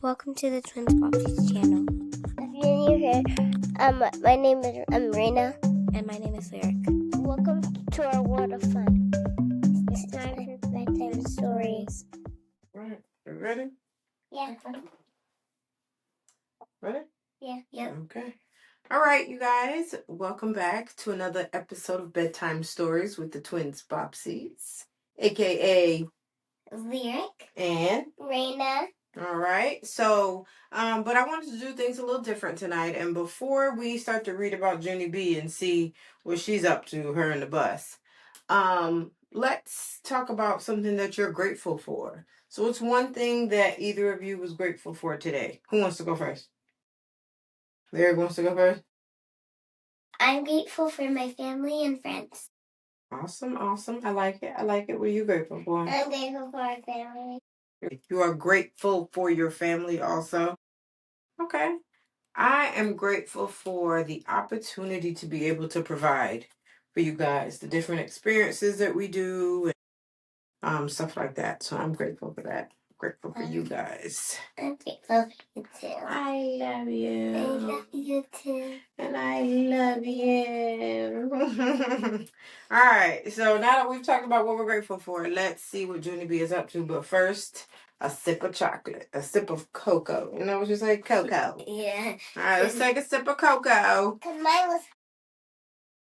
Welcome to the Twins Bobbsies channel. If you're new here, my name is Rena. And my name is Lyric. Welcome to our world of fun. It's time for bedtime stories. Right. You ready? Yeah. Ready? Yeah. Yep. Okay. All right, you guys. Welcome back to another episode of Bedtime Stories with the Twins Bobbsies, aka Lyric. and Rena. all right. So, but I wanted to do things a little different tonight. And before we start to read about Junie B and see what she's up to, her and the bus, let's talk about something that you're grateful for. So, what's one thing that either of you was grateful for today? Who wants to go first? Lyric wants to go first. I'm grateful for my family and friends. Awesome, awesome. I like it. I like it. What are you grateful for? I'm grateful for our family. You are grateful for your family also? Okay. I am grateful for the opportunity to be able to provide for you guys the different experiences that we do and stuff like that. So I'm grateful for that. Grateful for you guys. I'm grateful for you too. I love you. I love you too. And I love you. All right. So now that we've talked about what we're grateful for, let's see what Junie B is up to. But first, a sip of chocolate, a sip of cocoa. You know what you say? Cocoa. Yeah. All right, let's take a sip of cocoa. Cause mine was.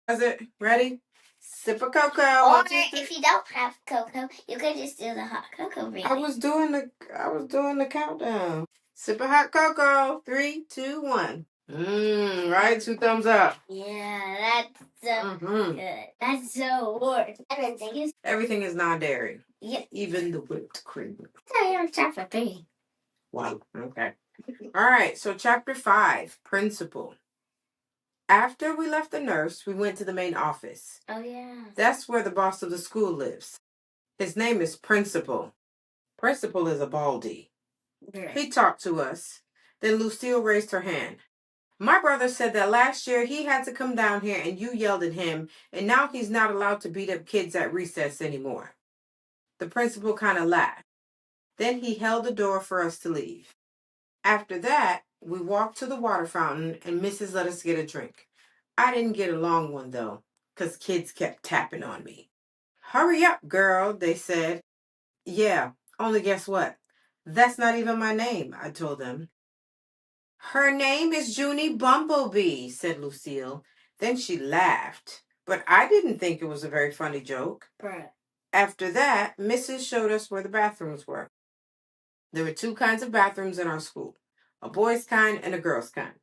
Is it ready? Sip of cocoa. Or 1, 2, 3. if you don't have cocoa, you could just do the hot cocoa break. I was doing the countdown. Sip of hot cocoa. 3, 2, 1. Right? 2 thumbs up. Yeah, that's so good. That's so hard. Everything is non-dairy. Yep. Even the whipped cream. So you're on chapter 3. Wow. Okay. All right. So chapter 5, principal. After we left the nurse, we went to the main office. Oh, yeah. That's where the boss of the school lives. His name is Principal. Principal is a baldy. Right. He talked to us. Then Lucille raised her hand. My brother said that last year he had to come down here and you yelled at him, and now he's not allowed to beat up kids at recess anymore. The principal kind of laughed. Then he held the door for us to leave. After that, we walked to the water fountain and Mrs. let us get a drink. I didn't get a long one though, 'cause kids kept tapping on me. Hurry up, girl, they said. Yeah, only guess what? That's not even my name, I told them. Her name is Junie Bumblebee, said Lucille. Then she laughed, but I didn't think it was a very funny joke. Right. After that, Mrs. showed us where the bathrooms were. There were 2 kinds of bathrooms in our school, a boys' kind and a girls' kind.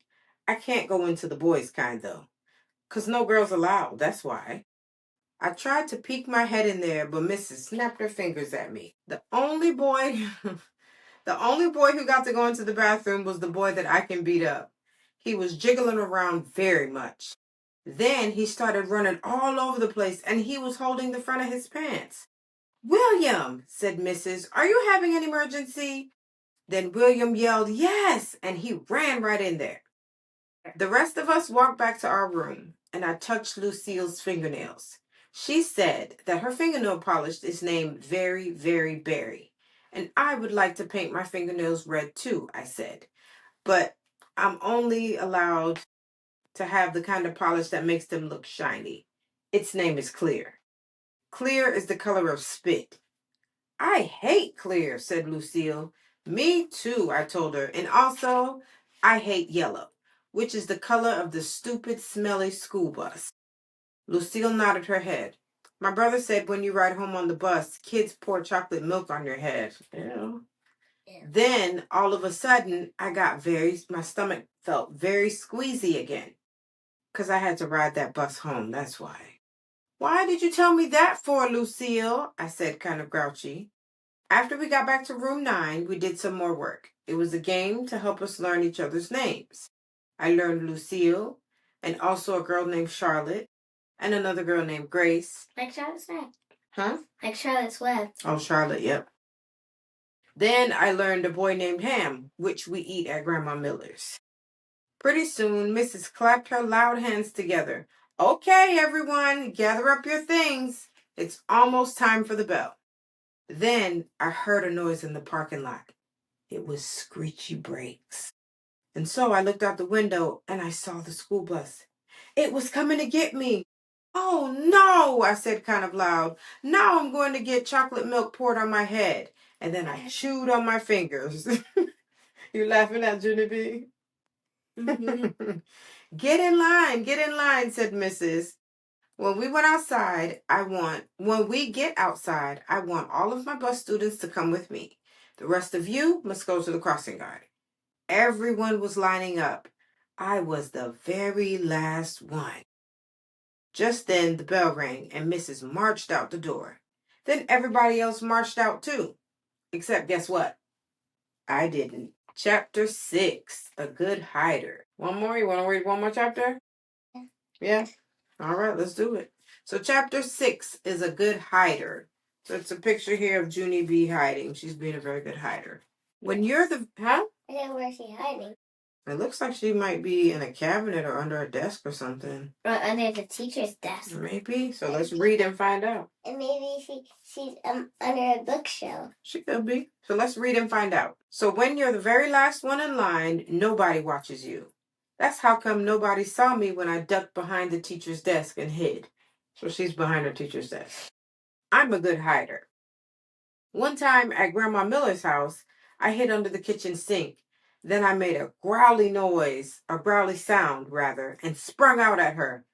I can't go into the boys' kind, though, 'cause no girls allowed, that's why. I tried to peek my head in there, but Mrs. snapped her fingers at me. The only boy who got to go into the bathroom was the boy that I can beat up. He was jiggling around very much. Then he started running all over the place, and he was holding the front of his pants. William, said Mrs., are you having an emergency? Then William yelled, yes, and he ran right in there. The rest of us walked back to our room, and I touched Lucille's fingernails. She said that her fingernail polish is named Very, Very Berry, and I would like to paint my fingernails red too, I said. But I'm only allowed to have the kind of polish that makes them look shiny. Its name is clear. Clear is the color of spit. I hate clear, said Lucille. Me too, I told her. And also, I hate yellow, which is the color of the stupid, smelly school bus. Lucille nodded her head. My brother said when you ride home on the bus, kids pour chocolate milk on your head. Ew. Then, all of a sudden, my stomach felt very squeezy again. 'Cause I had to ride that bus home, that's why. Why did you tell me that for, Lucille? I said, kind of grouchy. After we got back to room 9, we did some more work. It was a game to help us learn each other's names. I learned Lucille, and also a girl named Charlotte, and another girl named Grace. Like Charlotte's Web. Huh? Like Charlotte's Web. Oh, Charlotte, yep. Then I learned a boy named Ham, which we eat at Grandma Miller's. Pretty soon, Mrs. clapped her loud hands together. Okay, everyone, gather up your things. It's almost time for the bell. Then I heard a noise in the parking lot. it was screechy brakes. And so I looked out the window and I saw the school bus. It was coming to get me. Oh no, I said kind of loud. Now I'm going to get chocolate milk poured on my head. And then I chewed on my fingers. You laughing at Junie B? Mm-hmm. Get in line, said Mrs. When we get outside, I want all of my bus students to come with me. The rest of you must go to the crossing guard. Everyone was lining up. I was the very last one. Just then the bell rang and Mrs. marched out the door. Then everybody else marched out too. Except guess what? I didn't. Chapter 6, A Good Hider. One more? You want to read one more chapter? Yeah? All right, let's do it. So chapter 6 is A Good Hider. So it's a picture here of Junie B hiding. She's being a very good hider. When you're the... Huh? Where's she hiding? It looks like she might be in a cabinet or under a desk or something. Or under the teacher's desk. Maybe. So let's read and find out. And maybe she's under a bookshelf. She could be. So let's read and find out. So when you're the very last one in line, nobody watches you. That's how come nobody saw me when I ducked behind the teacher's desk and hid. So she's behind her teacher's desk. I'm a good hider. One time at Grandma Miller's house, I hid under the kitchen sink. Then I made a growly sound, and sprung out at her.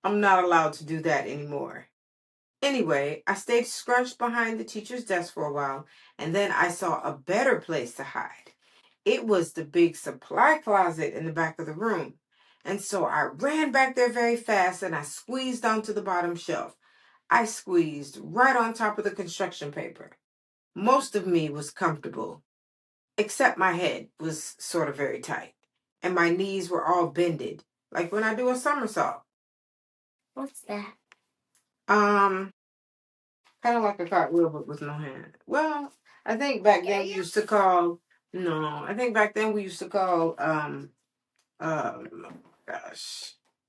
I'm not allowed to do that anymore. Anyway, I stayed scrunched behind the teacher's desk for a while, and then I saw a better place to hide. It was the big supply closet in the back of the room. And so I ran back there very fast, and I squeezed onto the bottom shelf. I squeezed right on top of the construction paper. Most of me was comfortable, except my head was sort of very tight, and my knees were all bended, like when I do a somersault. What's that? Kind of like a cartwheel, but with no hand. Well, I think back then we used to call. No, I think back then we used to call.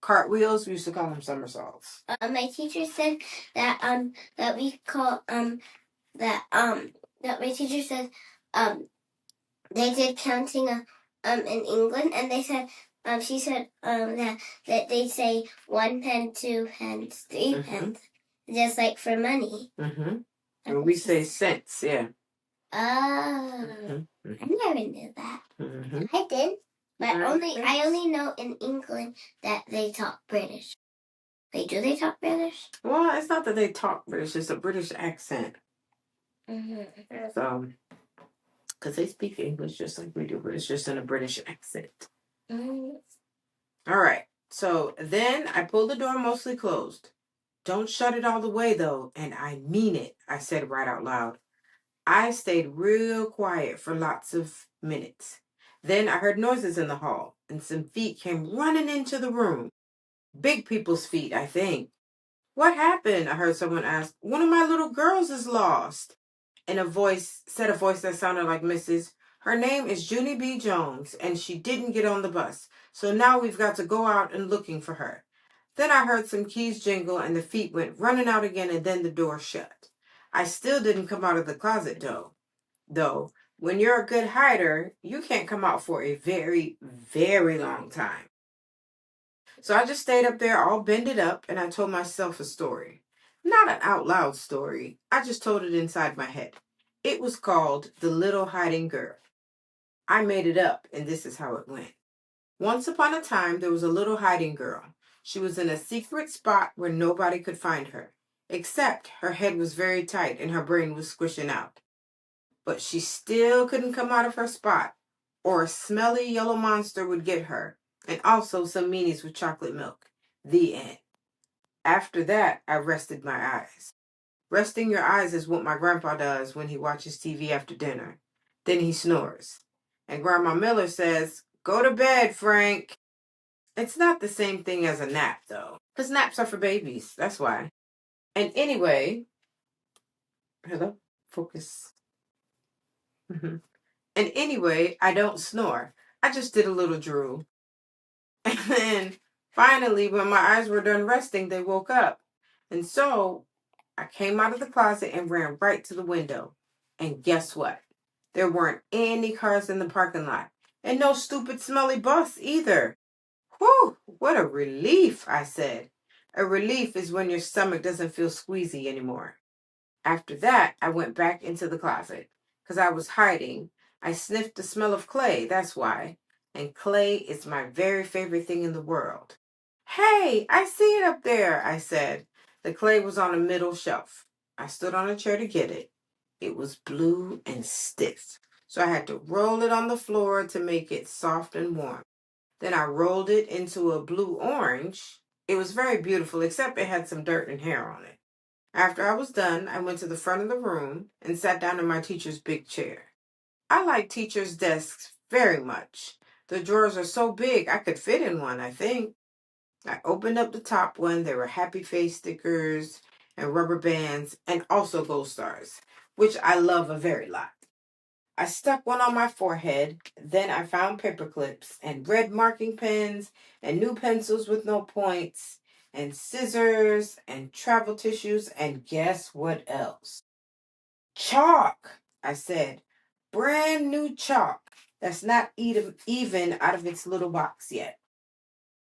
Cartwheels. We used to call them somersaults. My teacher said that my teacher said they did counting in England, and they said she said that they say 1 pen, 2 pence, 3 pence, just like for money. And we say cents, yeah. Oh, I never knew that. I did, but I only know in England that they talk British. Wait, do they talk British? Well, it's not that they talk British; it's a British accent. So, because they speak English just like we do, but it's just in a British accent. All right. So then I pulled the door mostly closed. Don't shut it all the way, though, and I mean it, I said right out loud. I stayed real quiet for lots of minutes. Then I heard noises in the hall, and some feet came running into the room. Big people's feet, I think. What happened? I heard someone ask. One of my little girls is lost. And a voice that sounded like Mrs. Her name is Junie B. Jones, and she didn't get on the bus. So now we've got to go out and looking for her. Then I heard some keys jingle, and the feet went running out again, and then the door shut. I still didn't come out of the closet, though. When you're a good hider, you can't come out for a very, very long time. So I just stayed up there all bended up, and I told myself a story. Not an out loud story. I just told it inside my head. It was called The Little Hiding Girl. I made it up, and this is how it went. Once upon a time, there was a little hiding girl. She was in a secret spot where nobody could find her, except her head was very tight and her brain was squishing out. But she still couldn't come out of her spot, or a smelly yellow monster would get her, and also some meanies with chocolate milk. The end. After that, I rested my eyes. Resting your eyes is what my grandpa does when he watches TV after dinner. Then he snores. And Grandma Miller says, "Go to bed, Frank." It's not the same thing as a nap, though. Because naps are for babies. That's why. And anyway, hello? Focus. And anyway, I don't snore. I just did a little drool. And then finally, when my eyes were done resting, they woke up. And so I came out of the closet and ran right to the window. And guess what? There weren't any cars in the parking lot, and no stupid smelly bus either. Whew, what a relief, I said. A relief is when your stomach doesn't feel squeezy anymore. After that, I went back into the closet, because I was hiding. I sniffed the smell of clay, that's why. And clay is my very favorite thing in the world. Hey, I see it up there, I said. The clay was on the middle shelf. I stood on a chair to get it. It was blue and stiff, so I had to roll it on the floor to make it soft and warm. Then I rolled it into a blue orange. It was very beautiful, except it had some dirt and hair on it. After I was done, I went to the front of the room and sat down in my teacher's big chair. I like teachers' desks very much. The drawers are so big I could fit in one, I think. I opened up the top one. There were happy face stickers and rubber bands and also gold stars, which I love a very lot. I stuck one on my forehead. Then I found paper clips and red marking pens and new pencils with no points and scissors and travel tissues, and guess what else? Chalk, I said. Brand new chalk that's not even out of its little box yet.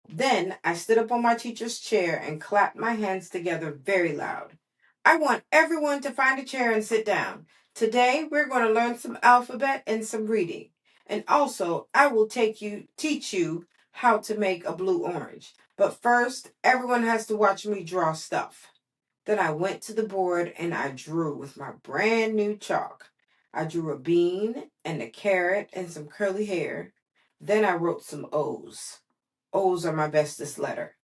Then I stood up on my teacher's chair and clapped my hands together very loud. I want everyone to find a chair and sit down. Today we're going to learn some alphabet and some reading. And also, I will teach you how to make a blue orange. But first, everyone has to watch me draw stuff. Then I went to the board and I drew with my brand new chalk. I drew a bean and a carrot and some curly hair. Then I wrote some O's. O's are my bestest letter.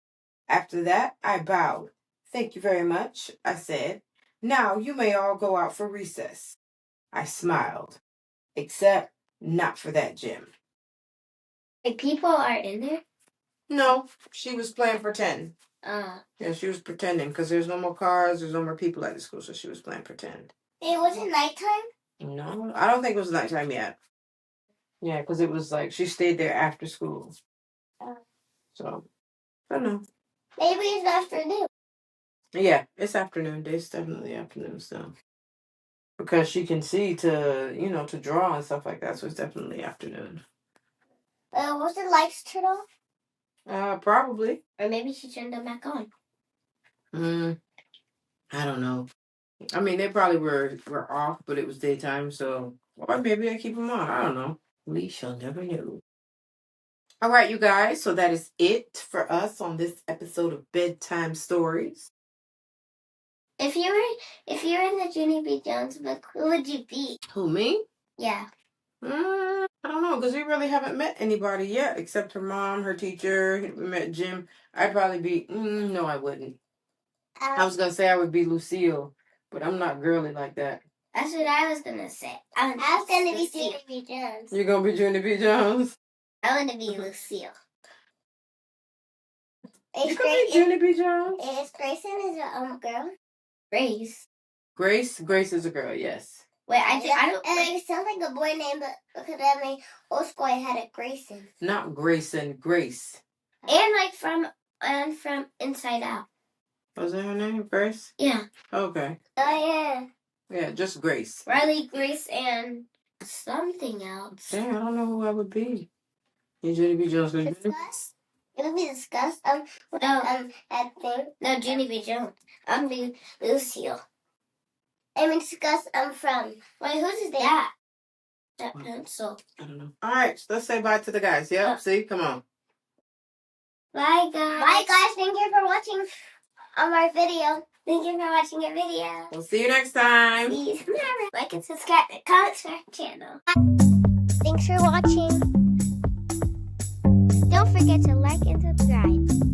After that, I bowed. Thank you very much, I said. Now you may all go out for recess. I smiled. Except not for that gym. Like people are in there? No, she was playing pretend. Yeah, she was pretending because there's no more cars, there's no more people at the school, so she was playing pretend. It wasn't nighttime? No, I don't think it was nighttime yet. Yeah, because it was like she stayed there after school. So, I don't know. Maybe it's afternoon. Yeah, it's afternoon. It's definitely afternoon still. Because she can see to draw and stuff like that, so it's definitely afternoon. Was the lights turned off? Probably. Or maybe she turned them back on. I don't know. I mean, they probably were off, but it was daytime, so or maybe I keep them on. I don't know. We shall never know. All right, you guys. So that is it for us on this episode of Bedtime Stories. If you were in the Junie B. Jones book, who would you be? Who, me? Yeah. I don't know, because we really haven't met anybody yet, except her mom, her teacher. We met Jim. I'd probably be. No, I wouldn't. I was gonna say I would be Lucille, but I'm not girly like that. That's what I was gonna say. I was gonna be Junie B. Jones. You're gonna be Junie B. Jones? I want to be Lucille. You could be Junie B. Jones. Is Grayson is a girl? Grace. Grace is a girl, yes. Wait, I don't. It sounds like a boy name, but because I mean, old school I had a Grayson. Not Grayson, Grace. And from Inside Out. Was that her name, Grace? Yeah. Okay. Oh yeah. Yeah, just Grace. Riley, Grace, and something else. Dang, I don't know who I would be. You Junie B. Jones. Discuss? It would be discussed. That thing. No, Junie B. Jones. I'm be Lucille. I mean, discuss. From. Wait, who's that? That pencil. I don't know. All right, so let's say bye to the guys. Yep. See, come on. Bye, guys. Bye, guys. Thank you for watching our video. Thank you for watching our video. We'll see you next time. Please remember, like and subscribe to our channel. Thanks for watching. Don't forget to like and subscribe.